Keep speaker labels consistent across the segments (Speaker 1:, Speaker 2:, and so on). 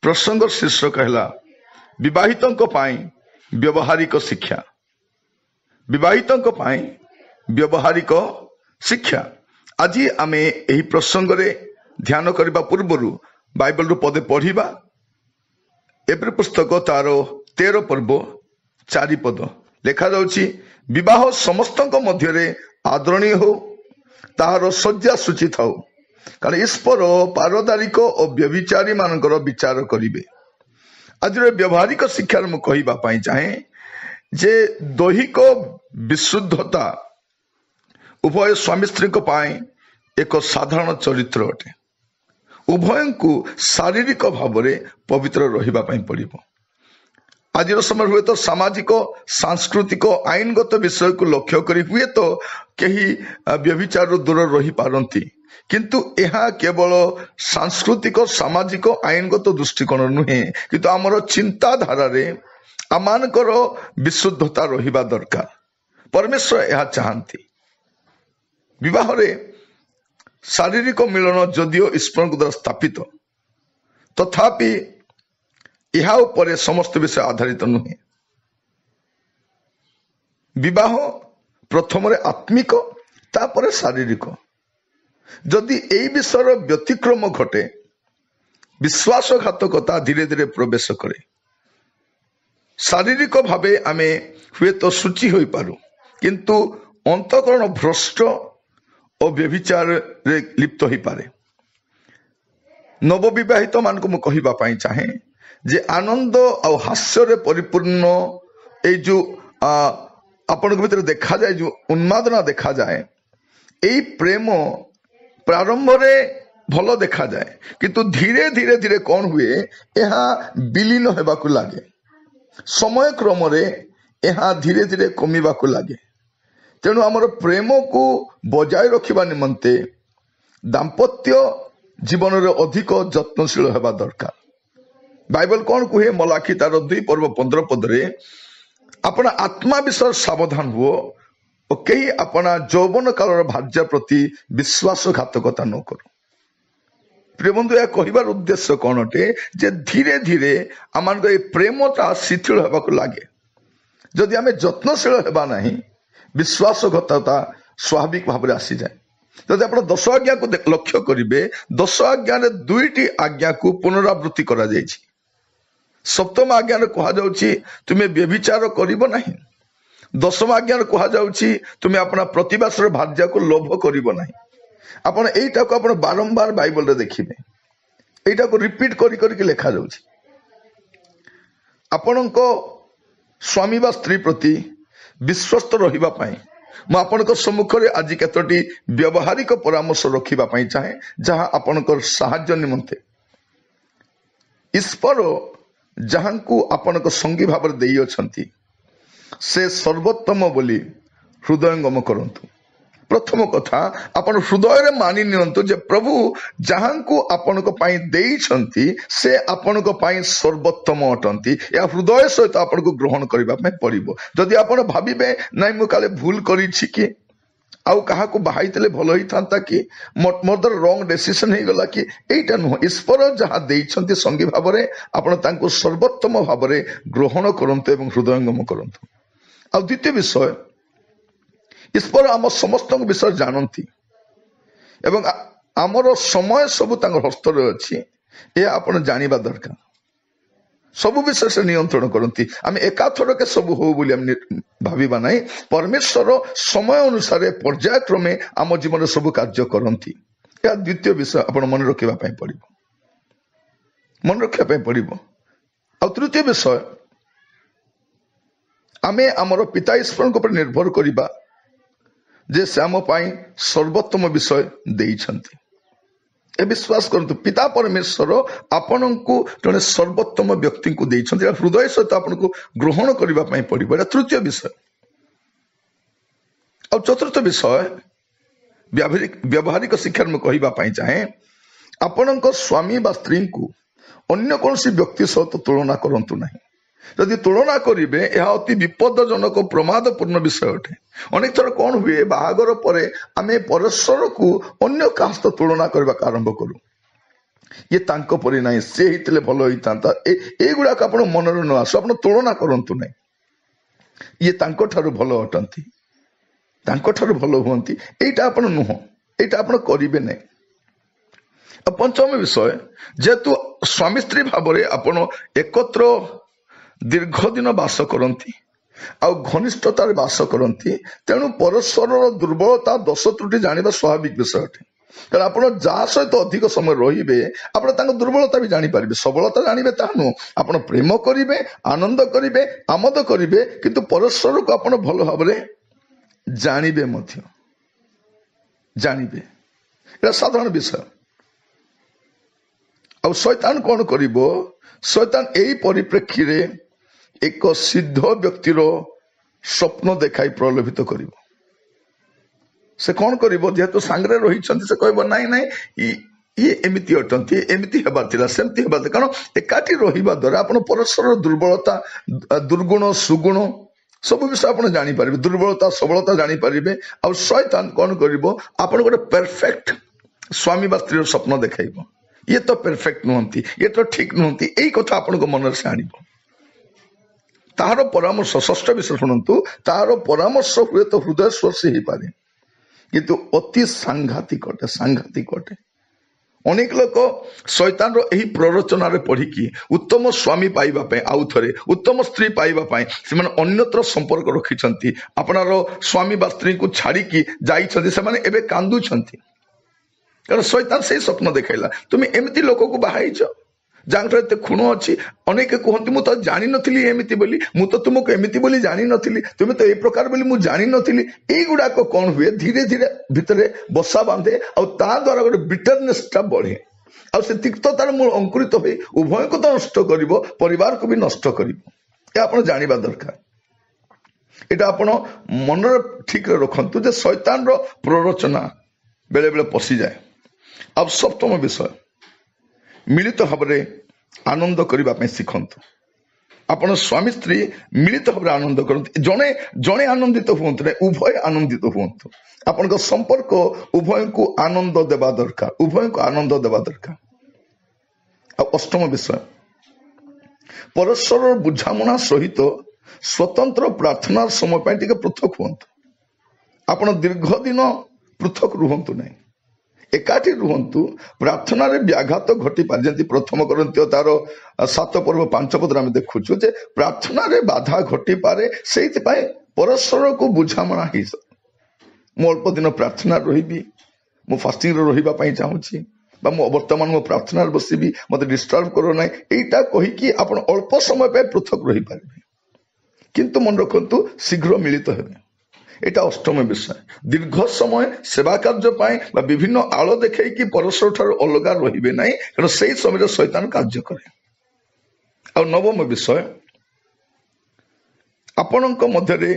Speaker 1: प्रसंग शीर्षक है विवाहितों व्यवहारिक शिक्षा। विवाहितों व्यवहारिक शिक्षा। आज आम यही प्रसंग रे ध्यान करने पूर्वर बाइबल रु पदे पढ़ा। एप्रिल पुस्तक तार 13 पर्व 4 पद लिखा जाउछि, विवाह समस्त मध्य आदरणीय हो, ताहार सज्जा सूची थाउ, कारण ईश्वर पारदारिक और व्यभिचारी मानकर विचार करिवे। आज व्यवहारिक शिक्षा मु कहवाई चाहे जे दैहिक विशुद्धता उभय स्वामी स्त्री एक साधारण चरित्र अटे। उभय को शारीरिक भाव में पवित्र रहिबा पड़िबो। आज समय हुए तो सामाजिक सांस्कृतिक आईनगत विषय को लक्ष्य करी हुए तो कहीं व्यभिचार दूर रही पारती, किंतु यह केवल सांस्कृतिक सामाजिक आईनगत दृष्टिकोण नुहे, किंतु आमर चिंताधारा रे आमानकर विशुद्धता रहिबा दरकार। परमेश्वर यह चाहती। विवाह रे शारीरिक मिलन जदियो ईश्वर द्वारा स्थापित, तथापि यह उपरे समस्त विषय आधारित नुहे। विवाह प्रथम आत्मिक तापर शारीरिक। जदि यही विषय व्यतिक्रम घटे, विश्वासघातकता धीरे धीरे प्रवेश करे। शारीरिक भावे आमे हुए तो सूची हो पारू, किंतु अंतकरण भ्रष्ट और व्यभिचार रे लिप्त हो पारे। नवविवाहित मान को कहवाई चाहे जे आनंद और हास्य रे परिपूर्ण ए जो आपण भीतर देखा जाए, जो उन्मादना देखा जाए, यही प्रेम प्रारंभ रे भल देखा जाए, किंतु धीरे धीरे धीरे कौन हुए यह विलीन होबाकू लागे। समय क्रम रे यह धीरे धीरे कमिबाकू लागे। तेणु आमर प्रेम को बजाय रखिबा निमंते दाम्पत्य जीवन रे अधिक जत्नशील होबा दरकार। बाइबल कौन कहे, मलाखी तार 2 पर्व 15 पद रे अपना आत्मा विषय सावधान हुओ और कहीं अपना यौवन काल भार्या प्रति विश्वासघातकता न करो। प्रिय बंधु, यह कहबार उद्देश्य कौन अटे जे धीरे धीरे आम प्रेमटा शिथिल होबाकू लागे। जदि आम जत्नशील होबा नहीं, विश्वासघातकता स्वाभाविक भाव में आसी जाए। जदि आप 10 आज्ञा को लक्ष्य करेंगे, 10 आज्ञा रे 2टी आज्ञा को पुनरावृत्ति करा जायछि। सप्तम आज्ञा रे कहा जाउछि तुमे व्यभिचार करिबो नहीं। 10म आज्ञा रे कहा जाउछि तुमे अपना प्रतिवास रे भार्या को लोभ करिबो नहीं। आपण एटा को आपण बारंबार बाइबल रे देखिबे, एटा को रिपीट करी करी लिखा जाउछि। आपणको स्वामी बा स्त्री प्रति विश्वस्त रहिबा पई मैं आपनकर सम्मुख रे आज केतोटी व्यवहारिक परामर्श रखिबा पई चाहे, जहां आपनकर सहाय्य निमंते ईश्वर जहां को आपनक संगी भाव देई अछंती से सर्वोत्तम बोली हृदयंगम करंतु। प्रथम कथा आपण हृदय रे मानि नियंतु जे प्रभु जहां को आपनक पई देई छंती से आपनक पई सर्वोत्तम अटंती। या हृदय सहित आपन को ग्रहण करिबा पई पड़िबो। जदि आपण भाबिबे नै मु काले भूल करी छी कि आउ कहा को बाहाइतले भलो ही थांता कि मोर रॉन्ग डिसीजन हे गला कि एटा नुह। ईश्वर जहां देई छंती संगी भाव रे आपण तांको सर्वोत्तम भाव रे ग्रहण करंतु एवं हृदयंगम करंतु। आ द्वितीय विषय, ईश्वर आम समस्त विषय जानती एवं आमर समय सब हस्त अच्छी, यह आप जानिबा दरकार। सब विषय से नियंत्रण करती। आम एकाथर के सब हो बोली आम भाविबा नहीं। परमेश्वर समय अनुसार पर्यायक्रमे आम जीवन सब कार्य करती। यह द्वितीय विषय आप मन रखा पड़ो, मन रखा पड़ो। आ तृतीय विषय, आमे आमर पिता ईश्वर को निर्भर करिबा जे से आम पाई सर्वोत्तम विषय देइछंती। ए विश्वास करंतु, पिता परमेश्वर आपन को जने सर्वोत्तम व्यक्ति को देइछंती। हृदय सहित आपन को ग्रहण करिबा पई पड़िबो। एटा तृतीय विषय। और चतुर्थ विषय, व्यवहारिक शिक्षा में कहबा पई चाहे आपन को स्वामी बा स्त्री को अन्य कोनसी व्यक्ति सहित तुलना करंतु नहीं। यदि तुलना करेंगे यह अति विपदजनक प्रमादपूर्ण विषय अटे। अनेक थर कौन हुए बाहागर पर आम परस्पर को अन्य क्या तुलना करने आरंभ करूँ। ଇଏ ତାଙ୍କ ପରି ନାହିଁ, ସେ ହେଇଥିଲେ ଭଲ ହେଇଥାନ୍ତା, ଏଗୁଡାକ ଆପଣ ମନରେ ନ ଆସୁ, ଆପଣ ତୁଳନା କରନ୍ତୁ ନାହିଁ। ଇଏ ତାଙ୍କ ଠାରୁ ଭଲ ଅଟନ୍ତି, ତାଙ୍କ ଠାରୁ ଭଲ ହୁଅନ୍ତି, ଏଇଟା ଆପଣ ନୁହଁ, ଏଇଟା ଆପଣ କରିବେ ନାହିଁ। ଆଉ ପଞ୍ଚମ ବିଷୟ, ଯେହେତୁ ସ୍ୱାମୀ ସ୍ତ୍ରୀ ଭାବରେ ଆପଣ ଏକତ୍ର ଦୀର୍ଘ ଦିନ ବାସ କରନ୍ତି ଆଉ ଘନିଷ୍ଠତାରେ ବାସ କରନ୍ତି, ତେଣୁ ପରସ୍ପରର ଦୁର୍ବଳତା ଦୋଷ ତ୍ରୁଟି ଜାଣିବା ସ୍ୱାଭାବିକ ବିଷୟ ଅଟେ। କାରଣ ଆପଣ ଯାହା ସହିତ ଅଧିକ ସମୟ ରହିବେ ଆପଣ ତାଙ୍କ ଦୁର୍ବଳତା ବି ଜାଣିପାରିବେ। ସବଳତା ଜାଣିବେ ତାହା ନୁହଁ, ଆପଣ ପ୍ରେମ କରିବେ, ଆନନ୍ଦ କରିବେ, ଆମୋଦ କରିବେ, କିନ୍ତୁ ପରସ୍ପରକୁ ଆପଣ ଭଲ ଭାବରେ ଜାଣିବେ ମଧ୍ୟ, ଜାଣିବେ, ଏଟା ସାଧାରଣ ବିଷୟ। ଆଉ ଶୈତାନ କଣ କରିବ? ଶୈତାନ ଏଇ ପରିପ୍ରେକ୍ଷୀରେ ଏକ ସିଦ୍ଧ ବ୍ୟକ୍ତିର ସ୍ୱପ୍ନ ଦେଖାଇ ପ୍ରଲୋଭିତ କରିବ। ସେ କଣ କରିବ? ଯେହେତୁ ସାଙ୍ଗରେ ରହିଛନ୍ତି, ସେ କହିବ ନାଇଁ ନାଇଁ ଇଏ ଏମିତି ଅଟନ୍ତି, ଏମିତି ହେବାର ଥିଲା, ସେମିତି ହେବାର ଥିଲା। କାରଣ ଏକାଠି ରହିବା ଦ୍ୱାରା ଆପଣ ପରସ୍ପରର ଦୁର୍ବଳତା, ଦୁର୍ଗୁଣ, ସୁଗୁଣ ସବୁ ବିଷୟ ଆପଣ ଜାଣିପାରିବେ, ଦୁର୍ବଳତା ସବଳତା ଜାଣିପାରିବେ। ଆଉ ଶୈତାନ କଣ କରିବ? ଆପଣ ଗୋଟେ ପରଫେକ୍ଟ ସ୍ୱାମୀ ବା ସ୍ତ୍ରୀର ସ୍ୱପ୍ନ ଦେଖାଇବ। ଇଏ ତ ପରଫେକ୍ଟ ନୁହନ୍ତି, ଇଏ ତ ଠିକ ନୁହନ୍ତି, ଏଇ କଥା ଆପଣଙ୍କ ମନରେ ସେ ଆଣିବ। ତାହାର ପରାମର୍ଶ, ଷଷ୍ଠ ବିଷୟ ଶୁଣନ୍ତୁ, ତାହାର ପରାମର୍ଶ ହୁଏତ ହୃଦୟ ସ୍ପର୍ଶୀ ହେଇପାରେ, କିନ୍ତୁ ଅତି ସାଂଘାତିକ ଅଟେ, ସାଂଘାତିକ ଅଟେ। ଅନେକ ଲୋକ ଶୈତାନର ଏହି ପ୍ରରୋଚନାରେ ପଢିକି ଉତ୍ତମ ସ୍ୱାମୀ ପାଇବା ପାଇଁ, ଆଉ ଥରେ ଉତ୍ତମ ସ୍ତ୍ରୀ ପାଇବା ପାଇଁ ସେମାନେ ଅନ୍ୟତ୍ର ସମ୍ପର୍କ ରଖିଛନ୍ତି। ଆପଣର ସ୍ୱାମୀ ବା ସ୍ତ୍ରୀଙ୍କୁ ଛାଡିକି ଯାଇଛନ୍ତି, ସେମାନେ ଏବେ କାନ୍ଦୁଛନ୍ତି, କାରଣ ଶୈତାନ ସେଇ ସ୍ୱପ୍ନ ଦେଖାଇଲା। ତୁମେ ଏମିତି ଲୋକକୁ ବାହା ହେଇଛ ଯାହାଙ୍କର ଏତେ ଖୁଣ ଅଛି। ଅନେକ କୁହନ୍ତି ମୁଁ ତ ଜାଣିନଥିଲି ଏମିତି ବୋଲି, ମୁଁ ତ ତୁମକୁ ଏମିତି ବୋଲି ଜାଣିନଥିଲି, ତୁମେ ତ ଏ ପ୍ରକାର ବୋଲି ମୁଁ ଜାଣିନଥିଲି। ଏଇଗୁଡାକ କଣ ହୁଏ? ଧୀରେ ଧୀରେ ଭିତରେ ବସା ବାନ୍ଧେ, ଆଉ ତା ଦ୍ୱାରା ଗୋଟେ ବିଟରନେସ ଟା ବଢେ, ଆଉ ସେ ତିକ୍ତତାର ମୂଳ ଅଙ୍କୁରିତ ହୋଇ ଉଭୟଙ୍କୁ ତ ନଷ୍ଟ କରିବ, ପରିବାରକୁ ବି ନଷ୍ଟ କରିବ। ଏ ଆପଣ ଜାଣିବା ଦରକାର। ଏଇଟା ଆପଣ ମନରେ ଠିକରେ ରଖନ୍ତୁ ଯେ ଶୈତାନର ପ୍ରରୋଚନା ବେଳେ ବେଳେ ପଶିଯାଏ। ଆଉ ସପ୍ତମ ବିଷୟ, ମିଳିତ ଭାବରେ ଆନନ୍ଦ କରିବା ପାଇଁ ଶିଖନ୍ତୁ। ଆପଣ ସ୍ୱାମୀ ସ୍ତ୍ରୀ ମିଳିତ ଭାବରେ ଆନନ୍ଦ କରନ୍ତୁ। ଜଣେ ଜଣେ ଆନନ୍ଦିତ ହୁଅନ୍ତୁ ନାହିଁ, ଉଭୟ ଆନନ୍ଦିତ ହୁଅନ୍ତୁ। ଆପଣଙ୍କ ସମ୍ପର୍କ ଉଭୟଙ୍କୁ ଆନନ୍ଦ ଦେବା ଦରକାର, ଉଭୟଙ୍କୁ ଆନନ୍ଦ ଦେବା ଦରକାର। ଆଉ ଅଷ୍ଟମ ବିଷୟ, ପରସ୍ପରର ବୁଝାମଣା ସହିତ ସ୍ୱତନ୍ତ୍ର ପ୍ରାର୍ଥନାର ସମୟ ପାଇଁ ଟିକେ ପୃଥକ ହୁଅନ୍ତୁ। ଆପଣ ଦୀର୍ଘ ଦିନ ପୃଥକ ରୁହନ୍ତୁ ନାହିଁ, ଏକାଠି ରୁହନ୍ତୁ। ପ୍ରାର୍ଥନାରେ ବ୍ୟାଘାତ ଘଟିପାରେ, ଯେମିତି ପ୍ରଥମ କରନ୍ତୀୟ ତାର 7 ପର୍ବ 5 ପଦରେ ଆମେ ଦେଖୁଛୁ ଯେ ପ୍ରାର୍ଥନାରେ ବାଧା ଘଟିପାରେ। ସେଇଥିପାଇଁ ପରସ୍ପରକୁ ବୁଝାମଣା ହେଇସ, ମୁଁ ଅଳ୍ପ ଦିନ ପ୍ରାର୍ଥନାରେ ରହିବି, ମୁଁ ଫାଷ୍ଟିଂରେ ରହିବା ପାଇଁ ଚାହୁଁଛି, ବା ମୁଁ ବର୍ତ୍ତମାନ ମୋ ପ୍ରାର୍ଥନାରେ ବସିବି, ମତେ ଡିଷ୍ଟର୍ବ କର ନାହିଁ, ଏଇଟା କହିକି ଆପଣ ଅଳ୍ପ ସମୟ ପାଇଁ ପୃଥକ ରହିପାରିବେ, କିନ୍ତୁ ମନେ ରଖନ୍ତୁ ଶୀଘ୍ର ମିଳିତ ହେବେ। এটা ଅଷ୍ଟମ ବିଷୟ। ଦୀର୍ଘ ସମୟ ସେବା କାର୍ଯ୍ୟ ପାଇଁ ବା ବିଭିନ୍ନ ଆଳ ଦେଖେଇକି ପରସ୍ପର ଠାରୁ ଅଲଗା ରହିବେ ନାହିଁ, କାରଣ ସେଇ ସମୟରେ ଶୈତାନ କାର୍ଯ୍ୟ କରେ। ଆଉ ନବମ ବିଷୟ, ଆପଣଙ୍କ ମଧ୍ୟରେ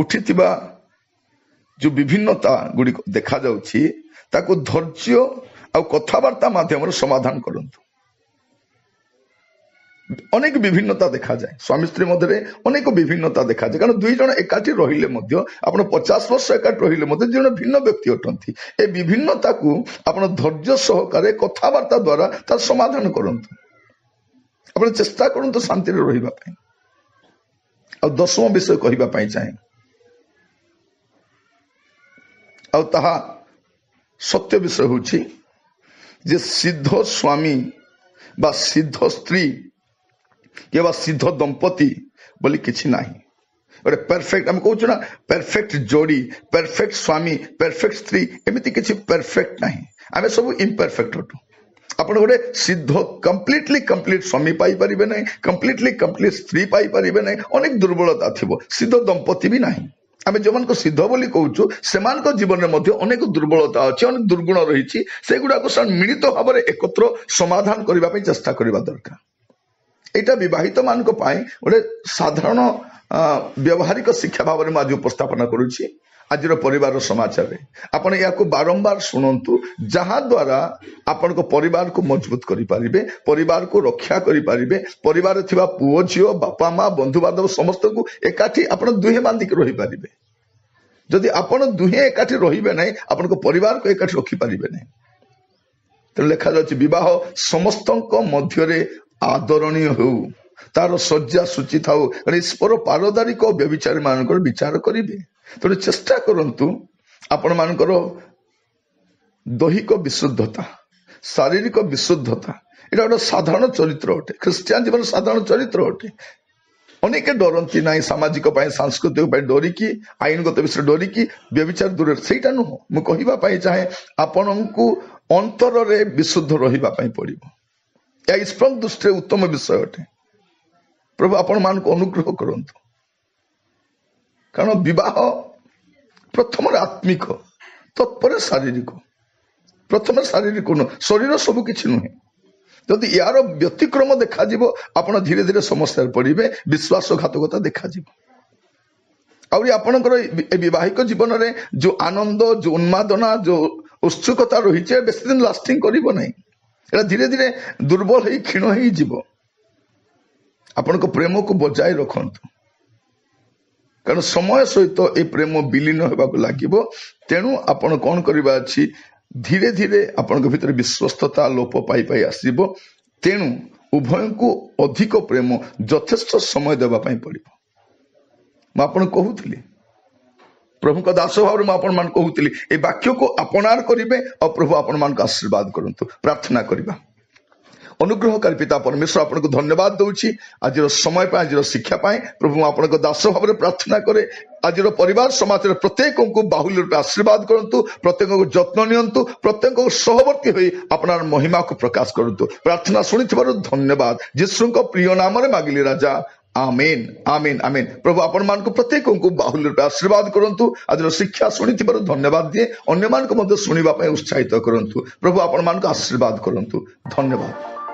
Speaker 1: ଉଠିଥିବା ଯୋଉ ବିଭିନ୍ନତା ଗୁଡ଼ିକ ଦେଖାଯାଉଛି ତାକୁ ଧୈର୍ଯ୍ୟ ଆଉ କଥାବାର୍ତ୍ତା ମାଧ୍ୟମରେ ସମାଧାନ କରନ୍ତୁ। ଅନେକ ବିଭିନ୍ନତା ଦେଖାଯାଏ, ସ୍ୱାମୀ ସ୍ତ୍ରୀ ମଧ୍ୟରେ ଅନେକ ବିଭିନ୍ନତା ଦେଖାଯାଏ, କାରଣ ଦୁଇ ଜଣ ଏକାଠି ରହିଲେ ମଧ୍ୟ, ଆପଣ 50 ବର୍ଷ ଏକାଠି ରହିଲେ ମଧ୍ୟ ଦୁଇ ଜଣ ଭିନ୍ନ ବ୍ୟକ୍ତି ଅଟନ୍ତି। ଏ ବିଭିନ୍ନତାକୁ ଆପଣ ଧୈର୍ଯ୍ୟ ସହକାରେ କଥାବାର୍ତ୍ତା ଦ୍ୱାରା ତାର ସମାଧାନ କରନ୍ତୁ। ଆପଣ ଚେଷ୍ଟା କରନ୍ତୁ ଶାନ୍ତିରେ ରହିବା ପାଇଁ। ଆଉ ଦଶମ ବିଷୟ କହିବା ପାଇଁ ଚାହେଁ, ଆଉ ତାହା ସତ୍ୟ ବିଷୟ ହେଉଛି ଯେ ସିଦ୍ଧ ସ୍ୱାମୀ ବା ସିଦ୍ଧ ସ୍ତ୍ରୀ କିମ୍ବା ସିଦ୍ଧ ଦମ୍ପତି ବୋଲି କିଛି ନାହିଁ। ଗୋଟେ ପରଫେକ୍ଟ, ଆମେ କହୁଛୁ ନା ପରଫେକ୍ଟ ଯୋଡି, ପରଫେକ୍ଟ ସ୍ୱାମୀ, ପରଫେକ୍ଟ ସ୍ତ୍ରୀ, ଏମିତି କିଛି ପରଫେକ୍ଟ ନାହିଁ। ଆମେ ସବୁ ଇମ୍ପରଫେକ୍ଟ ଅଟୁ। ଆପଣ ଗୋଟେ ସିଦ୍ଧ କମ୍ପ୍ଲିଟଲି କମ୍ପ୍ଲିଟ ସ୍ୱାମୀ ପାଇପାରିବେ ନାହିଁ, କମ୍ପ୍ଲିଟଲି କମ୍ପ୍ଲିଟ ସ୍ତ୍ରୀ ପାଇପାରିବେ ନାହିଁ, ଅନେକ ଦୁର୍ବଳତା ଥିବ। ସିଦ୍ଧ ଦମ୍ପତି ବି ନାହିଁ। ଆମେ ଯୋଉମାନଙ୍କୁ ସିଦ୍ଧ ବୋଲି କହୁଛୁ ସେମାନଙ୍କ ଜୀବନରେ ମଧ୍ୟ ଅନେକ ଦୁର୍ବଳତା ଅଛି, ଅନେକ ଦୁର୍ଗୁଣ ରହିଛି। ସେଗୁଡାକୁ ସେମାନେ ମିଳିତ ଭାବରେ ଏକତ୍ର ସମାଧାନ କରିବା ପାଇଁ ଚେଷ୍ଟା କରିବା ଦରକାର। ଏଇଟା ବିବାହିତ ମାନଙ୍କ ପାଇଁ ଗୋଟେ ସାଧାରଣ ବ୍ୟବହାରିକ ଶିକ୍ଷା ଭାବରେ ମୁଁ ଆଜି ଉପସ୍ଥାପନ କରୁଛି ଆଜିର ପରିବାର ସମାଚାରରେ। ଆପଣ ଏହାକୁ ବାରମ୍ବାର ଶୁଣନ୍ତୁ, ଯାହା ଦ୍ୱାରା ଆପଣଙ୍କ ପରିବାରକୁ ମଜବୁତ କରିପାରିବେ, ପରିବାରକୁ ରକ୍ଷା କରିପାରିବେ। ପରିବାରରେ ଥିବା ପୁଅ ଝିଅ, ବାପା ମା, ବନ୍ଧୁବାନ୍ଧବ ସମସ୍ତଙ୍କୁ ଏକାଠି ଆପଣ ଦୁହେଁ ବାନ୍ଧିକି ରହିପାରିବେ। ଯଦି ଆପଣ ଦୁହେଁ ଏକାଠି ରହିବେ ନାହିଁ, ଆପଣଙ୍କ ପରିବାରକୁ ଏକାଠି ରଖିପାରିବେ ନାହିଁ। ତେଣୁ ଲେଖାଯାଉଛି ବିବାହ ସମସ୍ତଙ୍କ ମଧ୍ୟରେ ଆଦରଣୀୟ ହେଉ, ତାର ଶଯ୍ୟା ସୂଚି ଥାଉ, ଈଶ୍ୱର ପାରଦାରିକ ବ୍ୟଭିଚାରୀ ମାନଙ୍କର ବିଚାର କରିବେ। ତେଣୁ ଚେଷ୍ଟା କରନ୍ତୁ ଆପଣ ମାନଙ୍କର ଦୈହିକ ବିଶୁଦ୍ଧତା, ଶାରୀରିକ ବିଶୁଦ୍ଧତା ଏଇଟା ଗୋଟେ ସାଧାରଣ ଚରିତ୍ର ଅଟେ। ଖ୍ରୀଷ୍ଟିଆନ ଜୀବନ ସାଧାରଣ ଚରିତ୍ର ଅଟେ। ଅନେକ ଡରନ୍ତି ନାହିଁ ସାମାଜିକ ପାଇଁ, ସାଂସ୍କୃତିକ ପାଇଁ ଡରିକି, ଆଇନଗତ ବିଷୟରେ ଡରିକି ବ୍ୟଭିଚାର ଦୂରରେ, ସେଇଟା ନୁହଁ। ମୁଁ କହିବା ପାଇଁ ଚାହେଁ ଆପଣଙ୍କୁ ଅନ୍ତରରେ ବିଶୁଦ୍ଧ ରହିବା ପାଇଁ ପଡିବ। ଏହା ଈଶ୍ୱର ଦୃଷ୍ଟିରେ ଉତ୍ତମ ବିଷୟ ଅଟେ। ପ୍ରଭୁ ଆପଣ ମାନଙ୍କୁ ଅନୁଗ୍ରହ କରନ୍ତୁ, କାରଣ ବିବାହ ପ୍ରଥମରେ ଆତ୍ମିକ, ତତ୍ପରେ ଶାରୀରିକ। ପ୍ରଥମେ ଶାରୀରିକ ନୁହଁ, ଶରୀର ସବୁ କିଛି ନୁହେଁ। ଯଦି ଏହାର ବ୍ୟତିକ୍ରମ ଦେଖାଯିବ ଆପଣ ଧୀରେ ଧୀରେ ସମସ୍ୟାରେ ପଡିବେ, ବିଶ୍ୱାସଘାତକତା ଦେଖାଯିବ। ଆହୁରି ଆପଣଙ୍କର ଏ ବିବାହିକ ଜୀବନରେ ଯୋଉ ଆନନ୍ଦ, ଯୋଉ ଉନ୍ମାଦନା, ଯୋଉ ଉତ୍ସୁକତା ରହିଛି ବେଶୀ ଦିନ ଲାଷ୍ଟିଂ କରିବ ନାହିଁ। ଏଟା ଧୀରେ ଧୀରେ ଦୁର୍ବଳ ହେଇ କ୍ଷୀଣ ହେଇଯିବ। ଆପଣଙ୍କ ପ୍ରେମକୁ ବଜାୟ ରଖନ୍ତୁ, କାରଣ ସମୟ ସହିତ ଏ ପ୍ରେମ ବିଲୀନ ହେବାକୁ ଲାଗିବ। ତେଣୁ ଆପଣ କଣ କରିବା ଅଛି, ଧୀରେ ଧୀରେ ଆପଣଙ୍କ ଭିତରେ ବିଶ୍ୱସ୍ତତା ଲୋପ ପାଇ ପାଇ ଆସିବ। ତେଣୁ ଉଭୟଙ୍କୁ ଅଧିକ ପ୍ରେମ, ଯଥେଷ୍ଟ ସମୟ ଦେବା ପାଇଁ ପଡିବ। ମୁଁ ଆପଣଙ୍କୁ କହୁଥିଲି, ପ୍ରଭୁଙ୍କ ଦାସ ଭାବରେ ମୁଁ ଆପଣମାନଙ୍କୁ କହୁଥିଲି, ଏ ବାକ୍ୟକୁ ଆପଣାର କରିବେ ଆଉ ପ୍ରଭୁ ଆପଣମାନଙ୍କୁ ଆଶୀର୍ବାଦ କରନ୍ତୁ। ପ୍ରାର୍ଥନା କରିବା। ଅନୁଗ୍ରହକାରୀ ପିତା ପରମେଶ୍ୱର, ଆପଣଙ୍କୁ ଧନ୍ୟବାଦ ଦଉଛି ଆଜିର ସମୟ ପାଇଁ, ଆଜିର ଶିକ୍ଷା ପାଇଁ। ପ୍ରଭୁ ମୁଁ ଆପଣଙ୍କ ଦାସ ଭାବରେ ପ୍ରାର୍ଥନା କରେ, ଆଜିର ପରିବାର ସମାଜରେ ପ୍ରତ୍ୟେକଙ୍କୁ ବାହୁଲ୍ୟ ରୂପେ ଆଶୀର୍ବାଦ କରନ୍ତୁ, ପ୍ରତ୍ୟେକଙ୍କୁ ଯତ୍ନ ନିଅନ୍ତୁ, ପ୍ରତ୍ୟେକଙ୍କୁ ସହବର୍ତ୍ତୀ ହୋଇ ଆପଣଙ୍କ ମହିମାକୁ ପ୍ରକାଶ କରନ୍ତୁ। ପ୍ରାର୍ଥନା ଶୁଣିଥିବାରୁ ଧନ୍ୟବାଦ, ଯୀଶୁଙ୍କ ପ୍ରିୟ ନାମରେ ମାଗିଲି ରାଜା, ଆମେନ୍, ଆମେନ୍, ଆମେନ୍। ପ୍ରଭୁ ଆପଣମାନଙ୍କୁ ପ୍ରତ୍ୟେକଙ୍କୁ ବାହୁଲ୍ୟ ରୂପେ ଆଶୀର୍ବାଦ କରନ୍ତୁ। ଆଜିର ଶିକ୍ଷା ଶୁଣିଥିବାରୁ ଧନ୍ୟବାଦ ଦିଏ, ଅନ୍ୟମାନଙ୍କୁ ମଧ୍ୟ ଶୁଣିବା ପାଇଁ ଉତ୍ସାହିତ କରନ୍ତୁ। ପ୍ରଭୁ ଆପଣମାନଙ୍କୁ ଆଶୀର୍ବାଦ କରନ୍ତୁ। ଧନ୍ୟବାଦ।